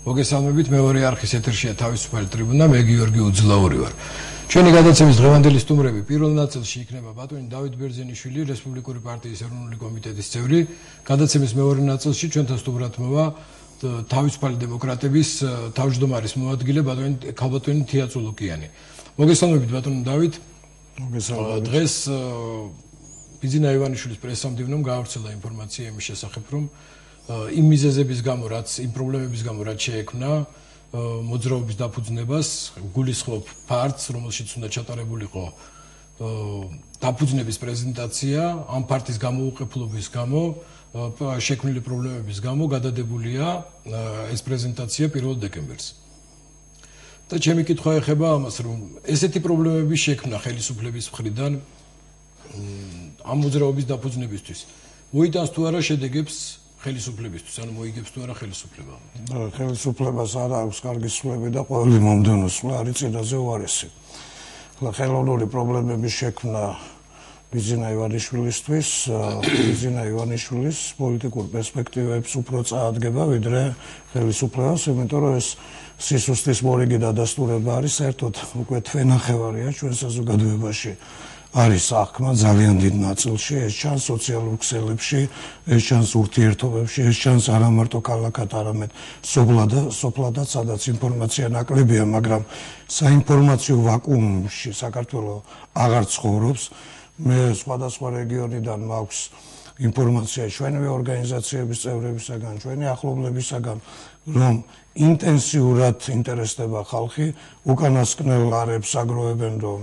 მოგესალმებით, მეორე არხის ეთერშია თავისუფალი ტრიბუნა, მე გიორგი უძლაური ვარ. ჩვენი გადაცემის დღევანდელი სტუმრები პირველ ნაწილში იქნება ბატონი დავით ბერძენიშვილი, რესპუბლიკური პარტიის ეროვნული კომიტეტის წევრი. გადაცემის მეორე ნაწილში ჩვენთან სტუმრად მოვა თავისუფალი დემოკრატების თავმჯდომარის მოადგილე ბატონი თია წულუკიანი. მოგესალმებით ბატონო დავით. მოგესალმებით. დღეს ბიძინა ივანიშვილის პრესამდივნომ გაავრცელა ინფორმაცია იმის შესახებ, რომ იმ მიზეზების გამო, რაც იმ პრობლემების გამო, რაც შეექმნა მოძრაობის დაფუძნებას, გულისხმობ ფარტს, რომელშიც უნდა ჩატარებულიყო დაფუძნების პრეზენტაცია, ამ ფარტის გამოუყეფლობის გამო, შექმნილი პრობლემების გამო გადადებულია ეს პრეზენტაცია 1 დეკემბერს. და ჩემი კითხვა ეხება ამას, რომ ესეთი პრობლემები შექმნა ხელისუფლების მხრიდან ამ მოძრაობის დაფუძნებისთვის. მოიტანს თუ არა შედეგებს ხელისუფლებისთვის, ანუ მოიგებს თუ არა ხელისუფლება? ხელისუფლებას არ აქვს კარგი სვლები და ყოველი მომდევნო სვლა არის წინაზე უარესი. ხელოვნური პრობლემების შექმნა ბიძინა ივანიშვილისთვის, ბიძინა ივანიშვილის პოლიტიკურ პერსპექტივებს უფრო წაადგება, ვიდრე ხელისუფლებას, იმიტომ რომ ეს სისუსტის მორიგი დადასტურება არის, საერთოდ უკვე თვენახევარია ჩვენ საზოგადოებაში. არის აღქმა ძალიან დიდ ნაწილში, ეს ჩანს სოციალურ ქსელებში, ეს ჩანს ურთიერთობებში, ეს ჩანს არა მარტო ქალაქად, არამედ სოფლადაც, სადაც ინფორმაცია ნაკლებია, მაგრამ საინფორმაციო ვაკუუმში საქართველოს აღარ ცხოვრობს. მე სხვადასხვა რეგიონიდან მაქვს ინფორმაცია ჩვენივე ორგანიზაციების წევრებისაგან, ჩვენი ახლობლებისაგან, რომ ინტენსიურად ინტერესდება ხალხი, უკანასკნელ არებს აგროვებენ, რომ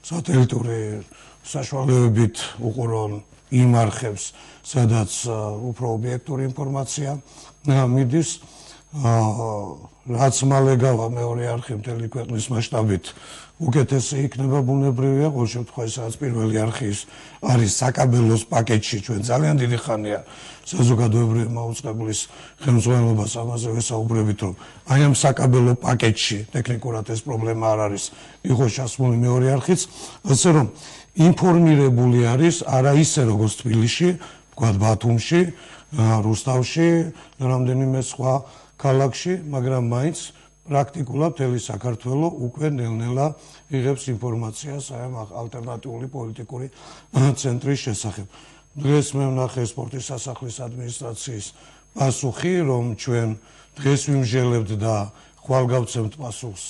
სატელიტური საშუალებებით უყურონ იმ არხებს, სადაც უფრო ობიექტური ინფორმაცია მიდის. რაც მალე გავა მეორე არხი მთელი ქვეყნის მასშტაბით უკეთესი იქნება ბუნებრივია, ყოველ შემთხვევაში სადაც პირველი არხი არის საკაბელოს პაკეტში, ჩვენ ძალიან დიდი ხანია საზოგადოებრივი მაუწყებლის ხელმძღვანელობას ამაზე ვესაუბრებით, რომ აი ამ საკაბელო პაკეტში ტექნიკურად ეს პრობლემა არ არის, იყო ჩასმული მეორე არხიც, ასე რომ ინფორმირებული არის არა ისე როგორც თბილისში, ვთქვათ ბათუმში, რუსთავში, რამდენიმე სხვა ქალაქში, მაგრამ მაინც პრაქტიკულად მთელი საქართველო უკვე ნელ-ნელა იღებს ინფორმაციას აი ამ ალტერნატიული პოლიტიკური ცენტრის შესახებ. დღეს მე ვნახე სპორტის სასახლის ადმინისტრაციის პასუხი, რომ ჩვენ დღეს ვიმჟელებთ და ხვალ გავცემთ პასუხს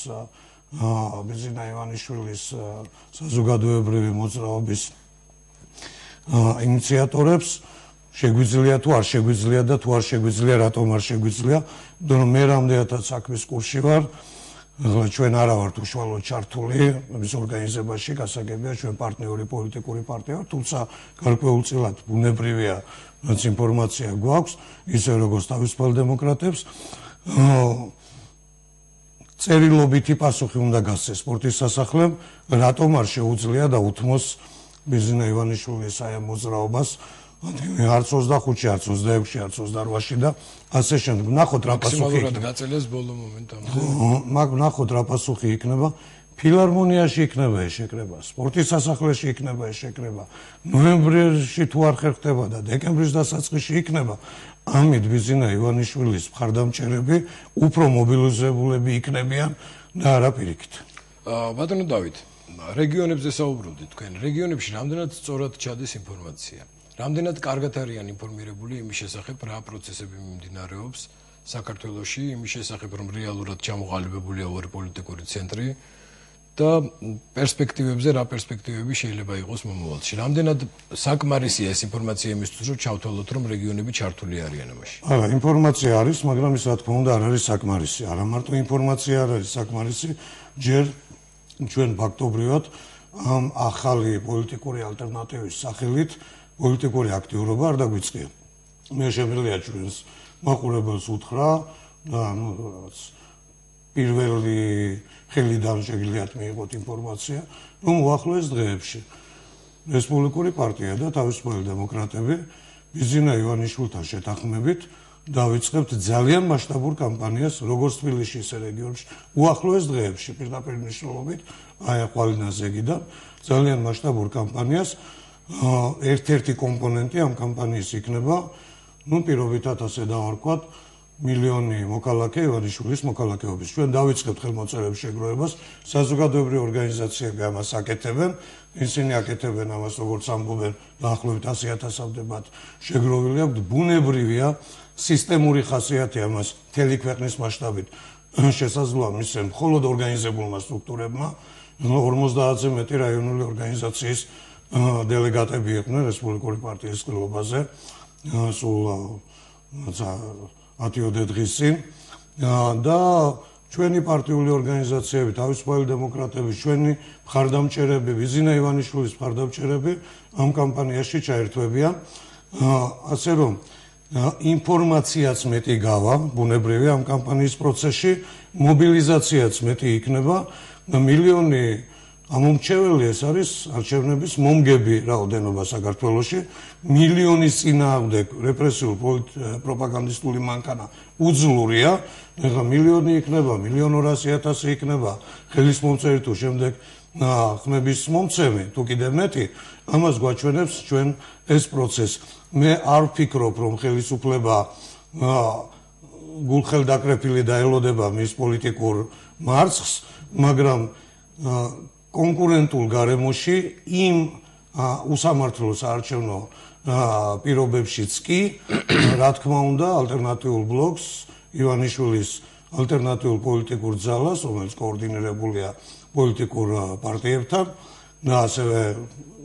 ბიძინა ივანიშვილის საზოგადოებრივი მოძრაობის ინიციატორებს. შეგვიძლია თუ არ შეგვიძლია და თუ არ შეგვიძლია, რატომ არ შეგვიძლია, რომ მე რამდენადაც საქმის კურსში ვარ, ჩვენ არა ვართ უშუალოდ ჩართული მის ორგანიზებაში, გასაგებია ჩვენ პარტნიორი პოლიტიკური პარტია ვართ, თუმცა გარკვეულწილად ბუნებრივია, რაც ინფორმაცია გვაქვს, ისე როგორც თავისუფალ დემოკრატებს, წერილობითი პასუხი უნდა გასცეს სპორტის სასახლემ, რატომ არ შეუძლია და უთმოს ბიძინა ივანიშვილის აი ამ მოძრაობას არც 25-ში, არც 26-ში, არც 28-ში და ასე შემდეგ. ნახოთ რა პასუხი იქნება. გაწელეს ბოლო მომენტამდე. ნახოთ რა პასუხი იქნება. ფილარმონიაში იქნება ეს შეკრება, სპორტის სასახლეში იქნება ეს შეკრება. ნოემბერში თუ არ ხერხდება და დეკემბრის დასაწყისში იქნება. ამით ბიძინა ივანიშვილის მხარდამჭერები უფრო მობილიზებულები იქნებიან და არა პირიქით. ბატონო დავით, რეგიონებზე საუბრობდით თქვენ. რეგიონებში რამდენად სწორად ჩადის ინფორმაცია? რამდენად კარგად არიან ინფორმირებული იმის შესახებ, რა პროცესები მიმდინარეობს საქართველოში, იმის შესახებ, რომ რეალურად ჩამოყალიბებულია ორი პოლიტიკური ცენტრი და პერსპექტივებზე, რა პერსპექტივები შეიძლება იყოს მომავალში. რამდენად საკმარისია ეს ინფორმაცია იმისთვის, რომ ჩავთვალოთ, რომ რეგიონები ჩართული არიან ამაში? არა, ინფორმაცია არის, მაგრამ ის რა თქმა უნდა არ არის საკმარისი. არა მარტო ინფორმაცია არ არის საკმარისი, ჯერ ჩვენ ფაქტობრივად ამ ახალი პოლიტიკური ალტერნატივის სახელით პოლიტიკური აქტიურობა არ დაგვიწყია. მე შემიძლია ჩვენს მაყურებელს უთხრა და რაღაც პირველი ხელიდან შეგიძლიათ მიიღოთ ინფორმაცია, რომ უახლოეს დღეებში რესპუბლიკური პარტია და თავისუფალი დემოკრატები ბიძინა ივანიშვილთან შეთანხმებით დავიწყებთ ძალიან მასშტაბურ კამპანიას, როგორც თბილისში, ისე რეგიონებში, უახლოეს დღეებში, პირდაპირ მნიშვნელობით, აი ახვალინაზეგიდან ძალიან მასშტაბურ კამპანიას. ერთ-ერთი კომპონენტი ამ კამპანიის იქნება, ну, პირობითად ასე დავარქვათ, მილიონი მოქალაქე ივანიშვილის მოქალაქეობის. ჩვენ დავიწყებთ ხელმოწერების შეგროვებას, საზოგადოებრივი ორგანიზაციები ამას აკეთებენ, ისინი აკეთებენ ამას როგორც ამბობენ, დაახლოებით 100,000-მდე შეგროვილი აქვს. ბუნებრივია, სისტემური ხასიათი ამას მთელი ქვეყნის მასშტაბით შესაძლოა მისცემ მხოლოდ ორგანიზებულმა სტრუქტურებმა, 50-ზე მეტი რაიონული ორგანიზაციის დელეგატები იყვნენ რესპუბლიკური პარტიის ყრილობაზე, სულ 10 დღის წინ და ჩვენი პარტიული ორგანიზაციები, თავისუფალი დემოკრატები, ჩვენი მხარდამჭერები, ვიზინა ივანიშვილის მხარდამჭერები ამ კამპანიაში ჩაერთვებიან, ასე რომ ინფორმაციაც მეტი გავა, ბუნებრივია ამ კამპანიის პროცესში, მობილიზაციაც მეტი იქნება, მილიონი ამომრჩეველი ეს არის არჩევნების მომგები რაოდენობა საქართველოში, მილიონის წინააღმდეგ რეპრესიულ პროპაგანდისტული მანქანა უძლურია, ეხლა მილიონი იქნება, 1,200,000 იქნება ხელისმომწერი თუ შემდეგ ხმების მომცემი, თუ კიდევ მეტი, ამას გვაჩვენებს ჩვენ ეს პროცესი. მე არ ვფიქრობ, რომ ხელისუფლება გულხელდაკრეფილი დაელოდება მის პოლიტიკურ მარცხს, მაგრამ კონკურენტულ გარემოში იმ უსამართლო საარჩევნო პირობებშიც კი, რა თქმა უნდა, ალტერნატიულ ბლოკს, ივანიშვილის ალტერნატიულ პოლიტიკურ ძალას, რომელიც კოორდინირებულია პოლიტიკურ პარტიებთან და ასევე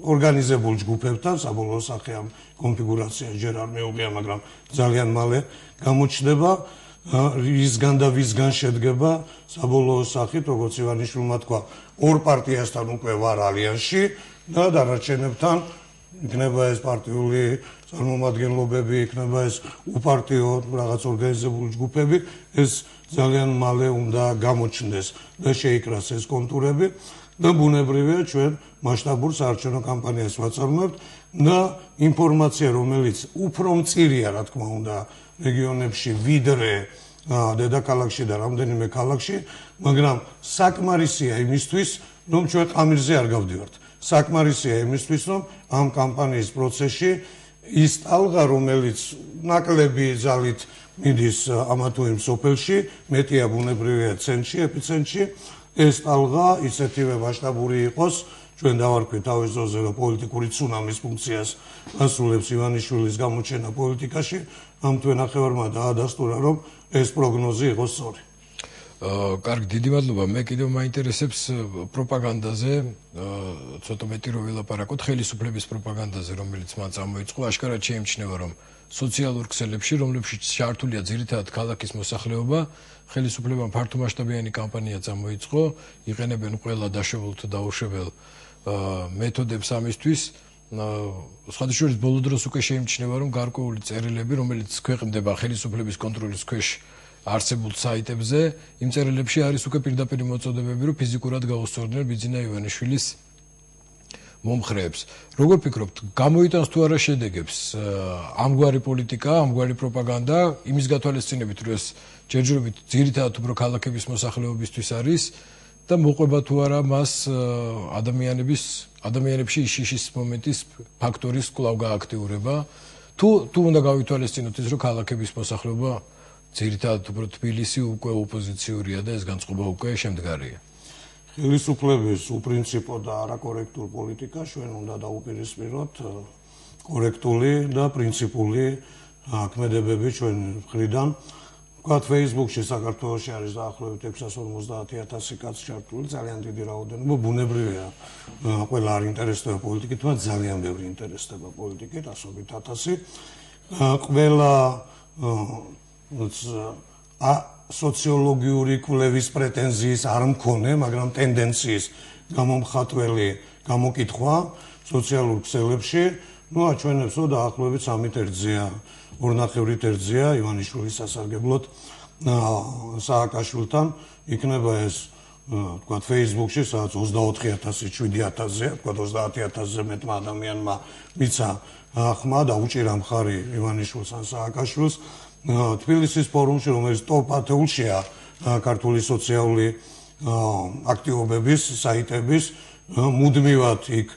ორგანიზებულ ჯგუფებთან, საბოლოო სახე ამ კონფიგურაცია ჯერ არ მეუღია, მაგრამ ძალიან მალე გამოჩნდება, რისგან და ვისგან შედგება საბოლოო სახით, როგორც ივანიშვილმა თქვა, ორ პარტიასთან უკვე ვარ ალიანსში და დანარჩენებთან იქნება ეს პარტიული წარმომადგენლობები, იქნება ეს უპარტიო რაღაც ორგანიზებული ჯგუფები, ეს ძალიან მალე უნდა გამოჩნდეს და შეიკრას ეს კონტურები და ბუნებრივია ჩვენ მასშტაბურ საარჩევნო კამპანიას ვაწარმოებთ და ინფორმაცია, რომელიც უფრო მწირია, რა თქმა უნდა, რეგიონებში ვიდრე დედაქალაქში და რამდენიმე ქალაქში, მაგრამ საკმარისია იმისთვის, რომ ჩვენ ყამირზე არ გავდივართ. საკმარისია იმისთვის, რომ ამ კამპანიის პროცესში ის ტალღა, რომელიც ნაკლები ძალით მიდის ამა თუ იმ სოფელში, მეტია ბუნებრივია ცენტრში, ეპიცენტრში, ეს ტალღა ისეთივე მასშტაბური იყოს, ჩვენ დავარქვით თავის ძროზე, რომ პოლიტიკური ცუნამის ფუნქციას ასრულებს ივანიშვილის გამოჩენა პოლიტიკაში, ამ თვე ნახევარმა დაადასტურა, რომ ეს პროგნოზი იყოს სწორი. კარგი, დიდი მადლობა. მე კიდევ მაინტერესებს პროპაგანდაზე, ცოტა მეტი რო ვილაპარაკოთ, ხელისუფლების პროპაგანდაზე, რომელიც მან წამოიწყო, აშკარად შეიმჩნევა, რომ სოციალურ ქსელებში, რომლებშიც ჩართულია ძირითადად ქალაქის მოსახლეობა, ხელისუფლებამ ფართომასშტაბიანი კამპანია წამოიწყო, იყენებენ ყველა დაშვებულ თუ დაუშვებელ მეთოდებს ამისთვის. სხვათა შორის ბოლო დროს უკვე შეიმჩნევა, რომ გარკვეული წერილები, რომელიც ქვეყნდება ხელისუფლების კონტროლის ქვეშ არსებულ საიტებზე, იმ წერილებში არის უკვე პირდაპირ მოწოდებები, რომ ფიზიკურად გაუსწორდნენ ბიძინა ივანიშვილის მომხრეებს. როგორ ფიქრობთ, გამოიტანს თუ არა შედეგებს ამგვარი პოლიტიკა, ამგვარი პროპაგანდა, იმის გათვალისწინებით, რომ ეს ჯერჯერობით ძირითადად უფრო ქალაქების მოსახლეობისთვის არის და მოყვება თუ არა მას ადამიანებში შიშის მომენტის ფაქტორის კვლავ გააქტიურება, თუ უნდა გავითვალისწინოთ ის, რომ ქალაქების მოსახლეობა ძირითადად უფრო თბილისი უკვე ოპოზიციურია და ეს განწყობა უკვე შემდგარია. ხელისუფლების უპრინციპო და არაკორექტულ პოლიტიკას ჩვენ უნდა დაუპირისპიროთ კორექტული და პრინციპული ქმედებები ჩვენ მხრიდან. ვთქვათ, Facebook-ში საქართველოში არის დაახლოებით 650,000 კაცი ჩართული, ძალიან დიდი რაოდენობა, ბუნებრივია. ყველა არ ინტერესდება პოლიტიკით, მაგრამ ძალიან ბევრი ინტერესდება პოლიტიკით, 100,000. ყველა სოციოლოგიური კვლევის პრეტენზიის არ მქონე, მაგრამ ტენდენციის გამომხატველი გამოკითხვა სოციალურ ქსელებში, აჩვენებს, რომ დაახლოებით 3 ერთზეა, 2.5 ერთზეა ივანიშვილის სასარგებლოდ სააკაშვილთან იქნება ეს, ვთქვათ, Facebook-ში, სადაც 24,000, 7,000-ზე, ვთქვათ, 30,000-ზე მეტმა ადამიანმა მიცა ხმა და უჭირა მხარი ივანიშვილს ან სააკაშვილს. თბილისის ფორუმში, რომელიც ტოპ ათეულშია ქართული სოციალური აქტივობების, საიტების, მუდმივად იქ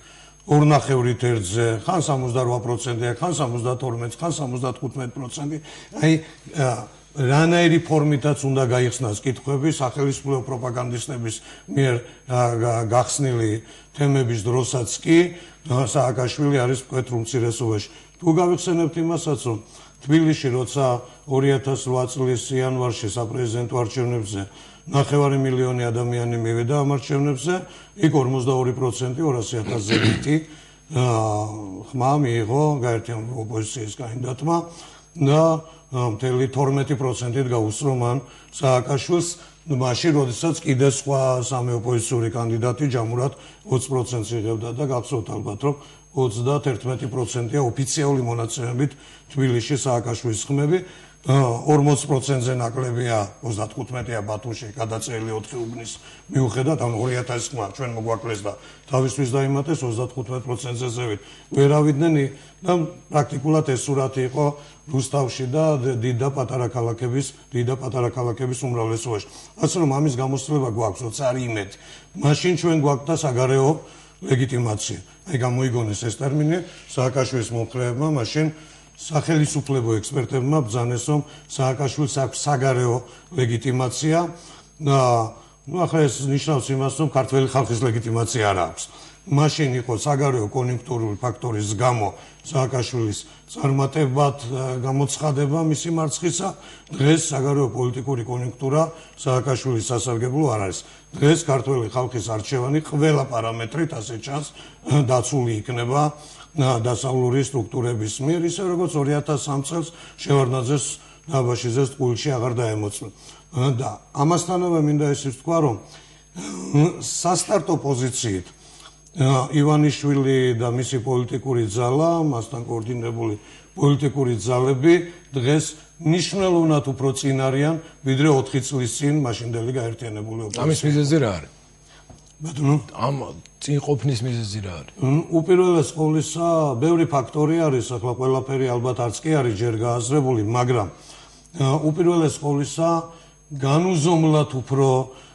2.5 ერთზე, ხან 68%, ხან 72, ხან 75%. აი რანაირი ფორმითაც უნდა გაიხსნას კითხვები სახელმწიფო პროპაგანდისტების მიერ გახსნილი თემების დროსაც კი სააკაშვილი არის მკვეთრ უმცირესობაში. თუ გავიხსენებთ იმასაც, რომ თბილისში როცა 2008 წლის იანვარში საპრეზიდენტო არჩევნებზე 9 მილიონი ადამიანი მივიდა ამ არჩევნებზე, იქ 42% 200,000-ზე მეტი ხმა მიიღო გაერთიანებული ოპოზიციის კანდიდატმა და მთელი 12%-ით გაუსწრო მან სააკაშვილს მაშინ, როდესაც კიდე სხვა სამი ოპოზიციური კანდიდატი ჯამურად 20%-ს იღებდა და გახსოვთ ალბათ, რომ 31%-ია ოფიციალური მონაცემებით თბილისში სააკაშვილის ხმები, 40%-ზე ნაკლებია 35-ია ბათუმში გადაწერილი 4 უბნის მიუხედავად, ანუ 2000 ხმა ჩვენ მოგვაკლეს და თავისთვის დაიმატეს 35%-ზე ზევით. ვერ ავიდნენ და პრაქტიკულად ეს სურათი იყო რუსთავში და დიდ და პატარა ქალაქების უმრავლესობაში. ასე რომ ამის გამოსწრება გვაქვს, როცა არის იმედი. მაშინ ჩვენ გვაქვს და საგარეო ლეგიტიმაცია. აი გამოიგონეს ეს ტერმინი სააკაშვილის მომხრეებმა, მაშინ სახელმწიფო ექსპერტებმა ბრძანეს, რომ სააკაშვილს აქვს საგარეო ლეგიტიმაცია და ახლა ეს ნიშნავს იმას, რომ ქართველი ხალხის ლეგიტიმაცია არ აქვს. მაშინ იყო საგარეო კონიუნქტურული ფაქტორის გამო სააკაშვილის წარმატებად გამოცხადება მისი მარცხისა. დღეს საგარეო პოლიტიკური კონიუნქტურა სააკაშვილის სასარგებლო არ არის. დღეს ქართველი ხალხის არჩევანი ყველა პარამეტრით ასე ჩანს დაცული იქნება დასავლური სტრუქტურების მიერ, ისე როგორც 2003 წელს შევარდნაძეს და აბაშიძეს ტყუილში აღარ დაემოწმე. და ამასთანავე მინდა ისიც ვთქვა, რომ სასტარტო პოზიციით ივანიშვილი და მისი პოლიტიკური ძალა, მასთან კოორდინირებული პოლიტიკური ძალები დღეს მნიშვნელოვნად უფრო წინ არიან, ვიდრე 4 წლის წინ მაშინდელი გაერთიანებული ოპოზიცია. ამის მიზეზი რა არის? ბატონო, ამ წინ ყოფნის მიზეზი რა არის? უპირველეს ყოვლისა, ბევრი ფაქტორი არის, ახლა ყველაფერი ალბათ არც კი არის ჯერ გააზრებული, მაგრამ უპირველეს ყოვლისა განუზომლად უფრო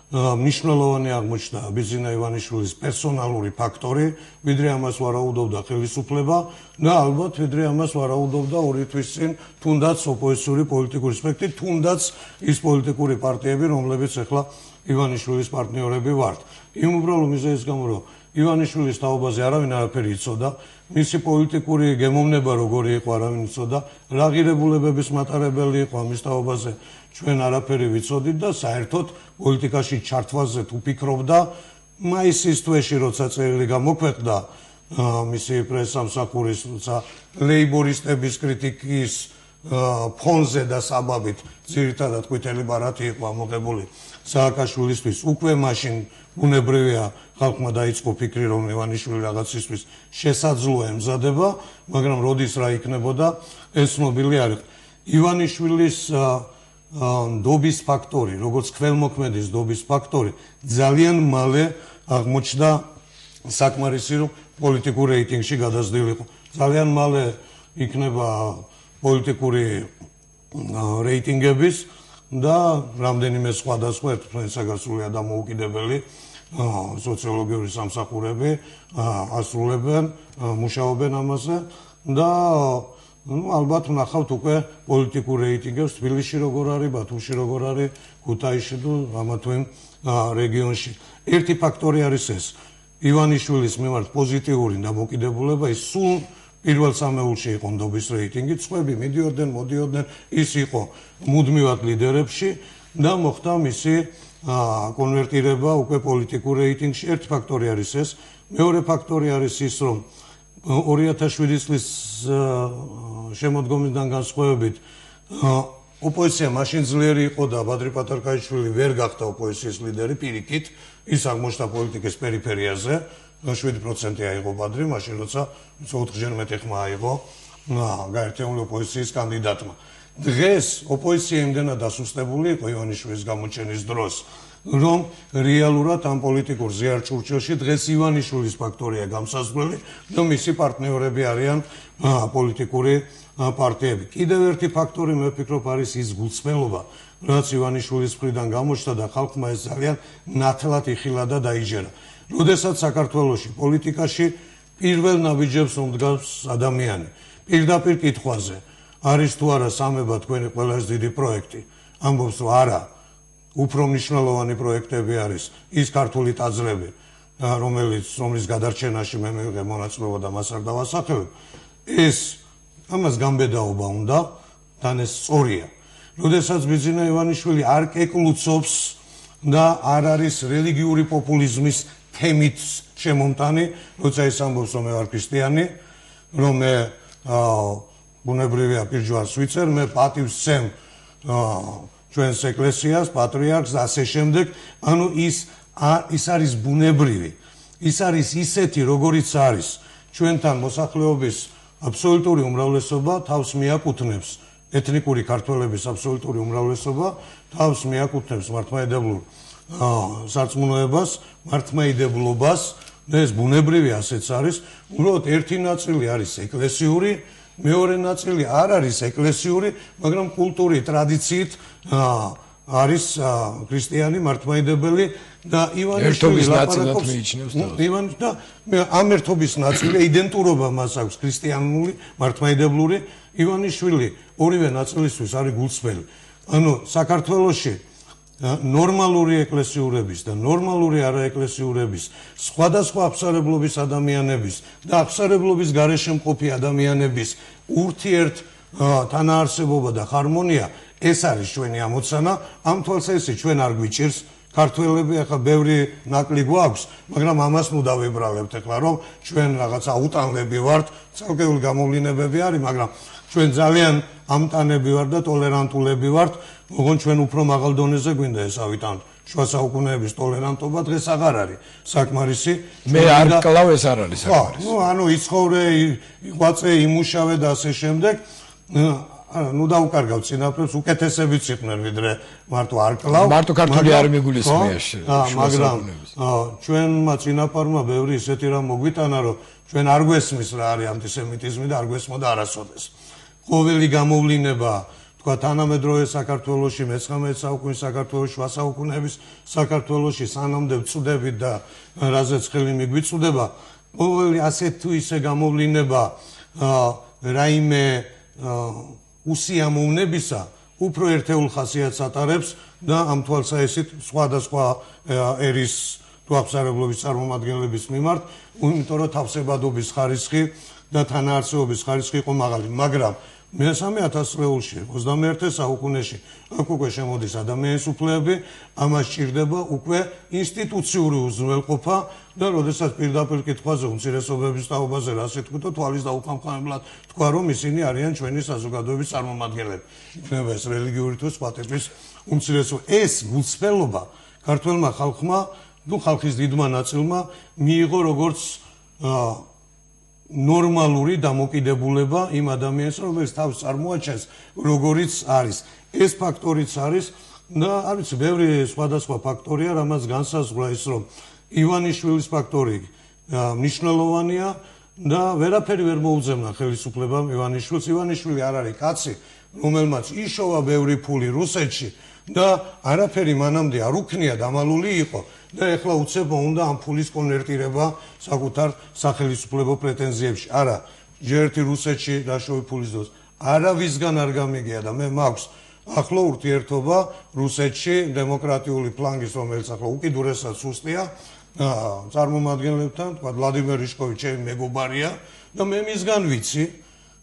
მნიშვნელოვანი აღმოჩნდა ბიძინა ივანიშვილის პერსონალური ფაქტორი, ვიდრე ამას ვარაუდობდა ხელისუფლება და ალბათ ვიდრე ამას ვარაუდობდა 2 თვის წინ თუნდაც ოპოზიციური პოლიტიკური სპექტრი, თუნდაც ის პოლიტიკური პარტიები, რომლებიც ახლა ივანიშვილის პარტნიორები ვართ. იმ უბრალო მიზეზის გამო, რომ ივანიშვილის თაობაზე არავინ არაფერი იცოდა, მისი პოლიტიკური გემოვნება როგორი იყო არავინ იცოდა, რა ღირებულებების მატარებელი იყო ამის თაობაზე ჩვენ არაფერი ვიცოდით და საერთოდ პოლიტიკაში ჩართვაზე თუ ფიქრობდა, მაისის თვეში როცა წერილი გამოქვეყნდა მისი პრესსამსახურის, როცა ლეიბორისტების კრიტიკის ფონზე და საბაბით ძირითადად ყვითელი ბარათი იყო ამოღებული სააკაშვილისთვის, უკვე მაშინ ბუნებრივია ხალხმა დაიწყო ფიქრი, რომ ივანიშვილი რაღაცისთვის შესაძლოა ემზადება, მაგრამ როდის რა იქნებოდა, ეს ცნობილი არ იყო. ივანიშვილის დობის ფაქტორი, როგორც ქველმოქმედის დობის ფაქტორი, ძალიან მალე აღმოჩნდა საკმარისი, რომ პოლიტიკურ რეიტინგში გადაზრდილი იყო. ძალიან მალე იქნება პოლიტიკური რეიტინგების და რამდენიმე სხვადასხვა ერთმანეთსაგასული დამოუკიდებელი სოციოლოგიური სამსახურები ასრულებენ, მუშაობენ ამაზე და ალბათ ვნახავთ უკვე პოლიტიკურ რეიტინგებს თბილისში როგორ არის, ბათუმში როგორ არის, ქუთაისში თუ ამა თუ იმ რეგიონში. ერთი ფაქტორი არის ეს. ივანიშვილის მიმართ პოზიტიური დამოკიდებულება, ის სულ პირველ სამეულში იყო ნდობის რეიტინგი, სხვები მიდიოდნენ, მოდიოდნენ, ის იყო მუდმივად ლიდერებში და მოხდა მისი კონვერტირება უკვე პოლიტიკურ რეიტინგში. ერთი ფაქტორი არის ეს. მეორე ფაქტორი არის ის, რომ 2007 წლის შემოდგომიდან განსხვავებით ოპოზიცია მაშინ ძლიერი იყო და ბადრი პატარკაიშვილი ვერ გახდა ოპოზიციის ლიდერი პირიქით, ის აღმოჩნდა პოლიტიკის პერიფერიაზე. 7% აიღო ბადრი, მაშინ როცა 4-ჯერ მეტი ხმა აიღო გაერთიანებული ოპოზიციის კანდიდატმა. დღეს ოპოზიცია იმდენად დასუსტებული იყო ივანიშვილის გამოჩენის დროს, რომ რეალურად ამ პოლიტიკურ ზიარჩურჩელში დღეს ივანიშვილის ფაქტორია გამსაზღვრელი და მისი პარტნიორები არიან პოლიტიკური პარტიები. კიდევ ერთი ფაქტორი მე ვფიქრობ არის ის გულწრფელობა, რაც ივანიშვილის მხრიდან გამოჩნდა და ხალხმა ეს ძალიან ნათლად იხილა და დაიჯერა. როდესაც საქართველოში პოლიტიკაში პირველ ნაბიჯებს უმდგავს ადამიანი, პირდაპირ კითხვაზე არის თუ არა სამება თქვენი ყველაზე დიდი პროექტი ამბობს რომ არა უფრო მნიშვნელოვანი პროექტები არის ის ქართული ტაძრები რომლის გადარჩენაში მე მივიღე მონაწილეობა და მას არ დავასახელებ ეს ამას გამბედაობა უნდა და ეს სწორია როდესაც ბიძინა ივანიშვილი არ კეკლუცობს და არ არის რელიგიური პოპულიზმის თემით შემომტანი როცა ის ამბობს რომ მე ვარ ქრისტიანი რომ მე ბუნებრივია პირჯვარს ვიცერ მე პატივს ვცემ ჩვენს ეკლესიას პატრიარქს და ასე შემდეგ ანუ ის არის ბუნებრივი ის არის ისეთი როგორიც არის ჩვენთან მოსახლეობის აბსოლუტური უმრავლესობა თავს მიაკუთვნებს ეთნიკური ქართველების აბსოლუტური უმრავლესობა თავს მიაკუთვნებს მართლმადიდებლურ სარწმუნოებას მართლმადიდებლობას და ეს ბუნებრივი ასეც არის უბრალოდ ერთი ნაწილი არის ეკლესიური მეორე ნაწილი არ არის ეკლესიური მაგრამ კულტურის ტრადიციით არის ქრისტიანი მართლმადიდებელი და ივანიშვილი ლაპარაკობს და ამ ერთობის ნაწილი იდენტურობა მას აქვს ქრისტიანული მართლმადიდებლური ივანიშვილი ორივე ნაწილისთვის არის გულწრფელი ანუ საქართველოში ნორმალური ეკლესიურების და ნორმალური არაეკლესიურების სხვადასხვა აბსარებლობის ადამიანების და აბსარებლობის გარეშე მყოფი ადამიანების ურთიერთ თანაარსებობა და ჰარმონია ეს არის ჩვენი ამოცანა ამ თვალსაზრისით ჩვენ არ გვიჭირს ქართველები ახლა ბევრი ნაკლი გვაქვს მაგრამ ამას ნუ დავიბრალებთ ახლა რომ ჩვენ რაღაცა უტანლები ვართ ცალკეული გამოვლინებები არის მაგრამ ჩვენ ძალიან ამტანები ვართ და ტოლერანტულები ვართ ოღონდ ჩვენ უფრო მაღალ დონეზე გვინდა ეს ავიტანოთ შუა საუკუნეების ტოლერანტობა დღეს აღარ არის საკმარისი მე არ კლავ ეს არ არის საკმარისი ნუ ანუ იცხოვრე იყვაწე იმუშავე და ასე შემდეგ ну დაუკარგავ წინაპრებს უკეთესებიც იყვნენ ვიდრე მარტო არ კლავ მარტო ქართული არ მიგულისხმია მაგრამ ჩვენმა წინაპარმა ბევრი ისეთი რამ მოგვიტანა რომ ჩვენ არ გვესმის რა არის ანტისემიტიზმი და არ გვესმოდა არასოდეს ყოველი გამოვლინება თქვა თანამედროვე საქართველოში მე-19 საუკუნის საქართველოში შუა საუკუნეების საქართველოში სანამდე ვწუდებით და რაზეც ხელი მიგვიწუდება ყოველი ასეთ თუ ისე გამოვლინება რაიმე უსიამოვნებისა უფრო ერთეულ ხასიათს ატარებს და ამ თვალსაზრისით სხვადასხვა ერის თუ აბსარებლობის წარმომადგენლების მიმართ იმიტომ რომ თავსებადობის ხარისხი და თანაარსებობის ხარისხი იყო მაღალი მაგრამ მე-3000 წლებში 21 საუკუნეში აქ უკვე შემოდის ადამიანის უფლებები ამას სჭირდება უკვე ინსტიტუციური უზრუნველყოფა და როდესაც პირდაპირ კითხვაზე უმცირესობების თაობაზე რასი თქვა თვალის დაუხამხამებლად თქვა რომ ისინი არიან ჩვენი საზოგადოების წარმომადგენლები იქნება ეს რელიგიური თუ სხვა ტიპის უმცირესობა ეს გულწრფელობა ქართველმა ხალხმა თუ ხალხის დიდმა ნაწილმა მიიღო როგორც ნორმალური დამოკიდებულება იმ ადამიანს რომელიც თავს წარმოაჩენს როგორიც არის ეს ფაქტორიც არის და არის ბევრი სხვადასხვა ფაქტორია რამაც განსაზღვრა ის რომ ივანიშვილის ფაქტორი მნიშვნელოვანია და ვერაფერი ვერ მოუძებნა ხელისუფლებამ ივანიშვილს ივანიშვილი არ არის კაცი რომელმაც იშოვა ბევრი ფული რუსეთში და არაფერი მანამდე არ უქნია დამალული იყო და ეხლა უცებ უნდა ამ ფულის კონვერტირება საკუთარ სახელისუფლებო პრეტენზიებში. არა, ჯერთი რუსეთში დაშოვი ფულის დროს არავისგან არ გამიგია და მე მაქვს ახლო ურთიერთობა რუსეთში დემოკრატიული ფლანგის რომელიც ახლა უკიდურესად სუსტია წარმომადგენლებთან, თქვა ვლადიმერ რიშკოვიჩი ჩემი მეგობარია და მე მისგან ვიცი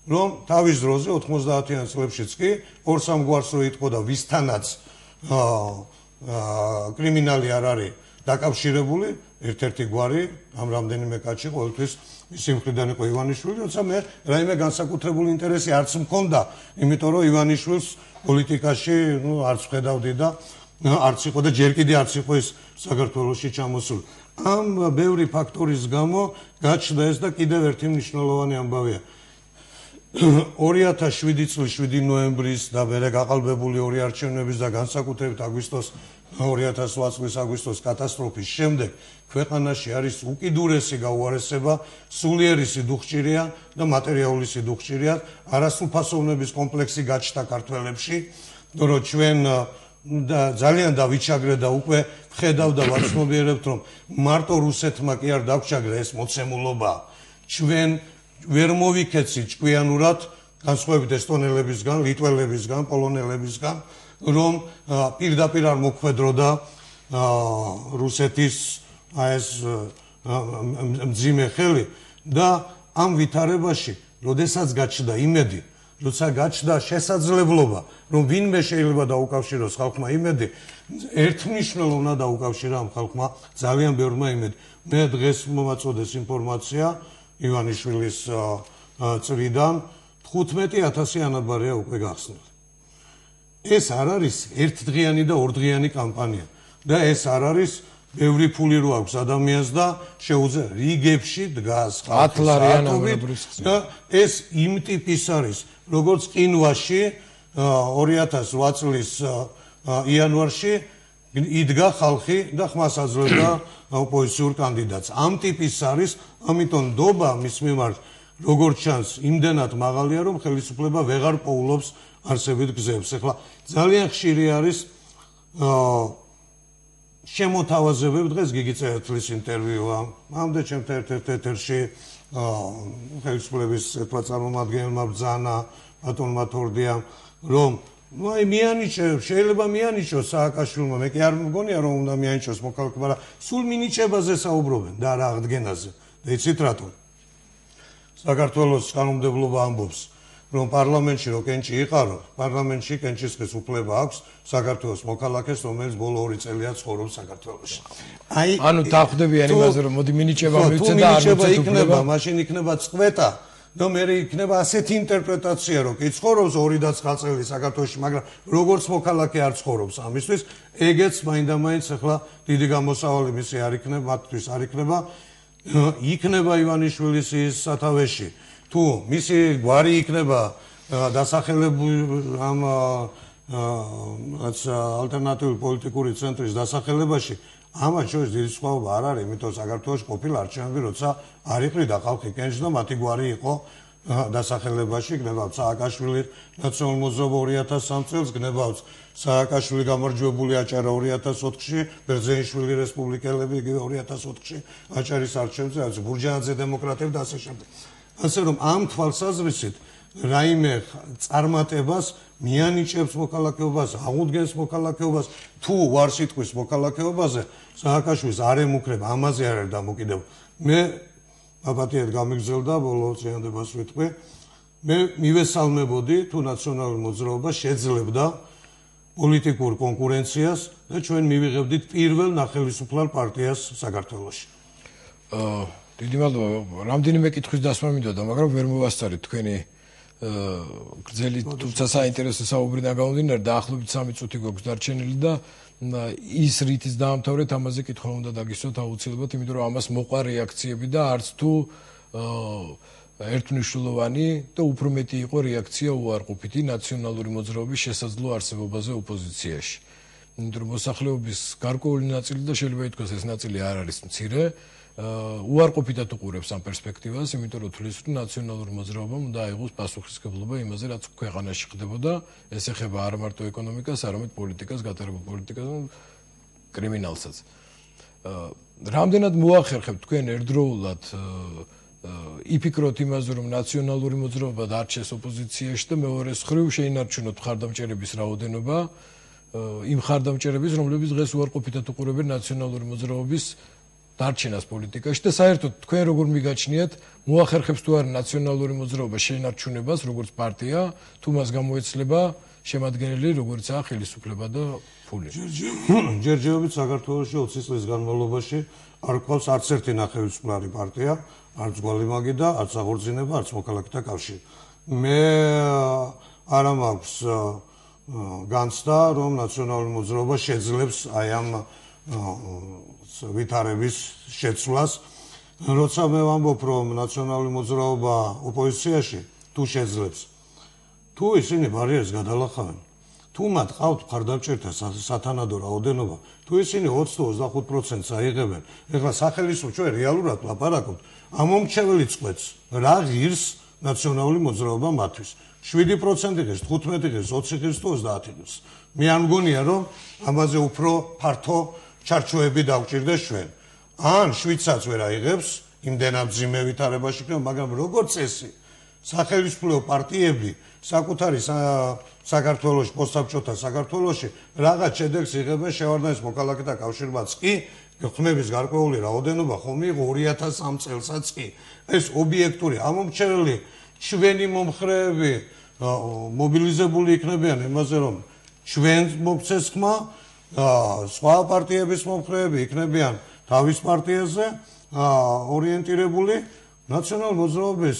რომ თავის დროზე 90-იან წლებშიც კი 2-3 გვარს რო იტყო და ვისთანაც კრიმინალი არ არის დაკავშირებული ერთ-ერთი გვარი ამ რამდენიმე კაცი ყოველთვის მისი მხრიდან იყო ივანიშვილი, როცა მე რაიმე განსაკუთრებული ინტერესი არც მქონდა, იმიტომ რომ ივანიშვილს პოლიტიკაში არც ხედავდი და არც იყო და ჯერ კიდე არც იყო ის საქართველოში ჩამოსული. ამ ბევრი ფაქტორის გამო გაჩნდა ეს და კიდევ ერთი მნიშვნელოვანი ამბავია. 2007 წლის 7 ნოემბრის და მერე გაყალბებული ორი არჩევნების და განსაკუთრებით აგვისტოს 2008 წლის აგვისტოს კატასტროფის შემდეგ ქვეყანაში არის უკიდურესი გაუარესება, სულიერი სიდუხჭირია და მატერიალური სიდუხჭირია, არასრულფასოვნების კომპლექსი გაჩნდა ქართველებში, რომ ჩვენ ძალიან დავიჩაგრე და უკვე ხედავ და ვაცნობიერებთ, რომ მარტო რუსეთმა კი არ დაგვჩაგრა ეს მოცემულობა, ჩვენ ვერ მოვიქეცი ჭკვიანურად განსხვავებით ესტონელებისგან, ლიტველებისგან, პოლონელებისგან, რომ პირდაპირ არ მოქმედროდა რუსეთის ეს მძიმე ხელი და ამ ვითარებაში, როდესაც გაჩნდა იმედი, როცა გაჩნდა შესაძლებლობა, რომ ვინმე შეიძლება დაუკავშიროს ხალხმა იმედი, ერთმნიშვნელოვნად უნდა დაუკავშირა ამ ხალხმა ძალიან ბევრმა იმედი. მე დღეს მომაწოდეს ინფორმაცია ივანიშვილის წრიდან 15,000 ანაბარია უკვე გახსნილი. ეს არ არის ერთდღიანი და ორდღიანი კამპანია და ეს არ არის ბევრი ფული რო აქვს ადამიანს და შეუძლია რიგებში დგას ხალხი და ეს იმ ტიპის არის, როგორც ყინვაში 2008 წლის იანვარში იდგა ხალხი და ხმას აძლევდა ოპოზიციურ კანდიდატს. ამ ტიპის არის, ამიტომ ნდობა მის მიმართ როგორც ჩანს იმდენად მაღალია, რომ ხელისუფლება ვეღარ პოულობს არსებით გზებს. ეხლა ძალიან ხშირი არის შემოთავაზებებ დღეს გიგი წერეთლის ინტერვიუა. ამდე ჩემთან ერთ-ერთ ეთერში ხელისუფლების ერთმა წარმომადგენელმა ბრძანა ბატონმა თორდიამ, რომ აი მიანიჭებს, შეიძლება მიანიჭოს სააკაშვილმა, მე კი არ მგონია რომ უნდა მიანიჭოს მოქალაქე, მაგრამ სულ მინიჭებაზე საუბრობენ და არა აღდგენაზე. და იცით რატომ? საქართველოს კანონმდებლობა ამბობს, რომ პარლამენტში რო კენჭი იყარო, პარლამენტში კენჭისყრის უფლება აქვს საქართველოს მოქალაქეს, რომელიც ბოლო 2 წელია ცხოვრობს საქართველოში. ანუ დახვდებიან იმაზე, რომ მოდი მინიჭება მივცე და არ მივცეთ უფლება, მაშინ იქნება წყვეტა და მე იქნება ასეთი ინტერპრეტაცია, რომ კი ცხოვრობს 2 წელი საქართველოში, მაგრამ როგორც მოქალაქე არ ცხოვრობს ამისთვის, ეგეც მაინდა-მაინც ახლა დიდი გამოსავალი მისი არ იქნება, მათთვის არ იქნება. იქნება ივანიშვილის ის სათავეში. თუ მისი გვარი იქნება დასახელებული ამ ალტერნატიული პოლიტიკური ცენტრის დასახელებაში, ამან შორის დიდი სხვაობა არ არის, იმიტომ საქართველოში ყოფილა არჩევნები, როცა არ იყრიდა ხალხი კენჭს და მათი გვარი იყო დასახელებაში, გნებავთ სააკაშვილი ნაციონალურ მოძრაობა 2003 წელს, გნებავთ სააკაშვილი გამარჯვებული აჭარა 2004-ში, ბერძენიშვილი რესპუბლიკელები იგივე 2004-ში აჭარის არჩევნებზე, რაც ბურჯანაძე დემოკრატები და ასე შემდეგ. ასე რომ ამ თვალსაზრისით რაიმე წარმატებას მიანიჭებს მოქალაქეობას, აღუდგენს მოქალაქეობას, თუ უარს იტყვის მოქალაქეობაზე, სააკაშვილის არ ემუქრება, ამაზე არ არის დამოკიდებული. მე აპატიად გამიგზელდა ბოლო წინადებას ვიტყვი, მე მივესალმებოდი თუ ნაციონალური მოძრაობა შეძლებდა პოლიტიკურ კონკურენციას და ჩვენ მივიღებდით პირველ ნახელისუფლად პარტიას საქართველოში. დიდი მადლობა. რამდენიმე კითხვის დასმა მინდოდა, მაგრამ ვერ მოვასწარით თქვენი გრძელი თუმცა საინტერესო საუბრიდან გამომდინარე, დაახლოებით 3 წუთი გვაქვს დარჩენილი და ის რითიც დაამთავრეთ, ამაზე კითხვა უნდა დაგისვათ აუცილებლად, იმიტომ რომ ამას მოყვა რეაქციები და არც თუ ერთმნიშვნელოვანი და უფრო მეტი იყო რეაქცია უარყოფითი ნაციონალური მოძრაობის შესაძლო არსებობაზე ოპოზიციაში. იმიტომ რომ მოსახლეობის გარკვეული ნაწილი და შეიძლება ითქვას ეს ნაწილი არ არის მცირე, უარყოფითად უყურებს ამ პერსპექტივას, იმიტომ რომ თulis რომ ნაციონალური მოძრაობამ უნდა აიღოს პასუხისმგებლობა იმაზე, რაც ქვეყანაში ხდებოდა, ეს ეხება არა მარტო ეკონომიკას, არამედ პოლიტიკას, გატარებულ პოლიტიკას და კრიმინალსაც. რამდენად მოახერხებთ თქვენ ერთდროულად იფიქროთ იმაზე, რომ ნაციონალური მოძრაობა დარჩეს ოპოზიციაში და მეორე მხრივ შეინარჩუნოთ მხარდამჭერების რაოდენობა, იმ მხარდამჭერების, რომლებიც დღეს უარყოფითად უყურებენ ნაციონალური მოძრაობის დარჩენას პოლიტიკაში და საერთოდ თქვენ როგორ მიგაჩნიათ, მოახერხებს თუ არა ნაციონალური მოძრაობა შეინარჩუნებას, როგორც პარტია, თუ მას გამოეცლება შემადგენელი, როგორიცაა ხელისუფლება და ფული. ჯერჯერობით საქართველოში 20 წლის განმავლობაში არ გვყავს არც ერთი ნახევარწლოვანი პარტია, არც გვალიმაგი და არც აღორძინება, არც მოქალაქეთა კავშირი. მე არ მაქვს განცდა, რომ ნაციონალური მოძრაობა შეძლებს აი ამ ვითარების შეცვლას. როცა მე ვამბობ, რომ ნაციონალური მოძრაობა ოპოზიციაში თუ შეძლებს, თუ ისინი ბარიერს გადალახავენ, თუ მათ ყავთ მხარდამჭერთა სათანადო რაოდენობა, თუ ისინი 20-25%-ს აიღებენ, ეხლა სახელმწიფო ჩვენ რეალურად ლაპარაკობთ, ამომრჩეველი წყვეტს რა ღირს ნაციონალური მოძრაობა მათთვის. 7% ღირს, 15 ღირს, 20 ღირს თუ 30 ღირს. მე არ მგონია, რომ ამაზე უფრო ფართო ჩარჩოები დავჭირდეს ჩვენ. ან შვიცაც ვერ აიღებს იმდენად მძიმე ვითარებაში, მაგრამ როგორც წესი, სახელმწიფო პარტიები საკუთარი საქართველოს პოსტსაბჭოთა საქართველოში რაღაც შედეგს იღებენ შევარდნალის მოქალაქეთა კავშირმაც კი ხმების გარკვეული რაოდენობა ხომ იყო 2003 წელსაც კი ეს ობიექტური ამომრჩეველი ჩვენი მომხრეები მობილიზებული იქნებიან იმაზე რომ ჩვენ მოგცეს ხმა სხვა პარტიების მომხრეები იქნებიან თავის პარტიაზე ორიენტირებული ნაციონალურ მოძრაობის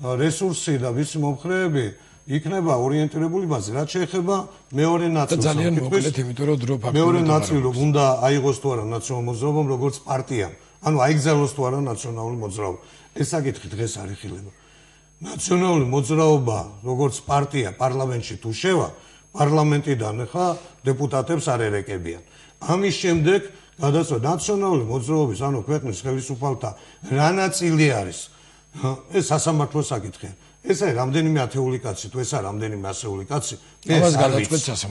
რესურსი და ვიცი მომხრეები იქნება ორიენტირებული მასზე რაც შეეხება მეორე ნაწილს ძალიან მოკლედ იმიტომ რომ დრო ფაქტობრივად მეორე ნაწილი რომ უნდა აიღოს თუ არა ნაციონალურ მოძრაობამ როგორც პარტია ანუ აიგზავნოს თუ არა ნაციონალური მოძრაობა ეს საკითხი დღეს არ იხილება ნაციონალური მოძრაობა როგორც პარტია პარლამენტში თუ შევა პარლამენტიდან ხა დეპუტატებს არ ერეკებიან ამის შემდეგ გადასვა ნაციონალური მოძრაობის ანუ ქვეყნის ხელისუფალთა რა ნაწილი არის ეს სასამართლო საკითხია ეს არის რამდენიმე ათეული კაცი თუ ეს არის რამდენიმე ასეული კაცი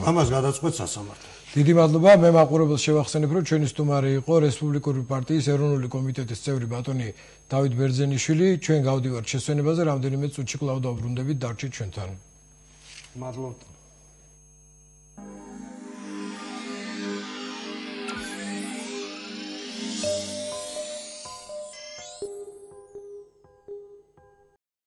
ამას გადაწყვეტს სასამართლო დიდი მადლობა მე მაყურებელს შევახსენებ რომ ჩვენი სტუმარი იყო რესპუბლიკური პარტიის ეროვნული კომიტეტის წევრი ბატონი დავით ბერძენიშვილი ჩვენ გავდივართ შესვენებაზე რამდენიმე წუთში კვლავ დავბრუნდებით დარჩით ჩვენთან მადლობა